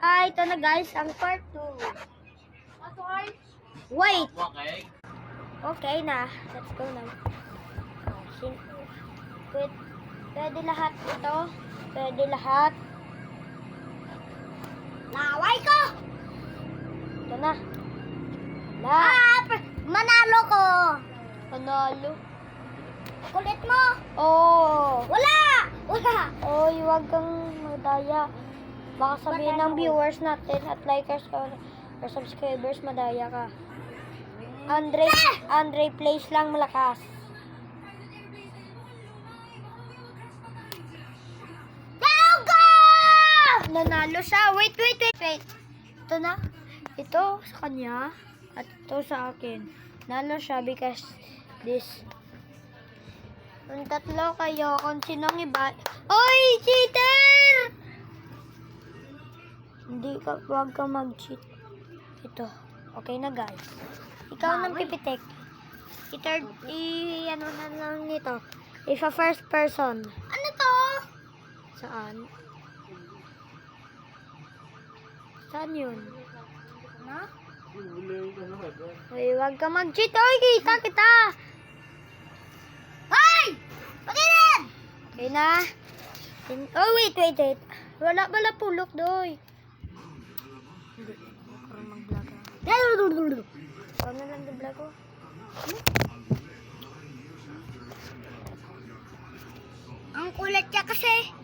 Ito na guys, ang part 2. Wait! Okay na. Let's go na. Pwede lahat ito. Pwede lahat. Laway ko! Ito na. Manalo ko! Panalo. Kulit mo! Oh! Wala! Wala! Oy, huwag kang madaya. Baka sabihin ng viewers natin at likers or subscribers, madaya ka. Andre plays lang malakas. Go! Nanalo siya. Wait. Ito na. Ito sa kanya at ito sa akin. Nalo siya because this. Ang tatlo kayo kung sinong iba. Oy! Cheater! Hindi ka, huwag ka mag-cheat. Ito. Okay na guys. Ikaw nang pipitik. Ano na lang nito. If a first person. Ano to? Saan? Saan yun? Ano? Uy, huwag ka mag-cheat. Oy, kita. Hoy! Pagilid! Okay na. Oh, wait. Wala pulok doy. Hindi. Parang mag-vlog ako. Ikaw na lang di-vlog ko. Ang kulit niya kasi.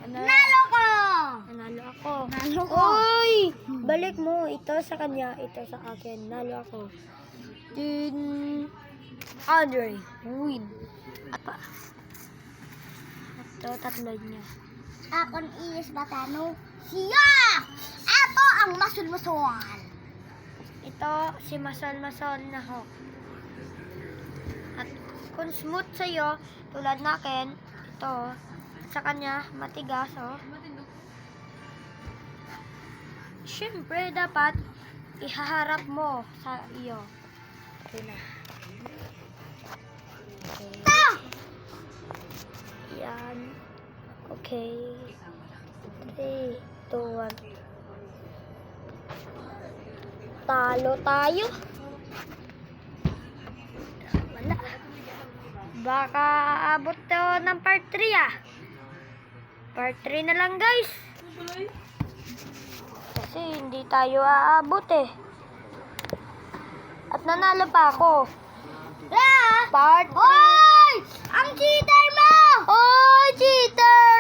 Nanalo ko! Nanalo ako. Nalo ko. Oy! Balik mo. Ito sa kanya. Ito sa akin. Nalo ako. Din Andre. Win. Apa? Ito, tatlo niya. Akon is batano. Siya! Ito ang masul-masul. Ito, si Masol na ho. At kung smooth sa'yo, tulad na akin, ito, sa kanya, matigas, oh. Siyempre, dapat ihaharap mo sa iyo. Okay na. Okay. Yan. Okay. 3, 2, 1. Talo tayo. Wala. Baka aabot to ng part 3 ah. Part 3 na lang guys. Kasi hindi tayo aabot eh. At nanalo pa ako. Yeah! Part 3. Hoy! Ang cheater mo! Oh, cheater!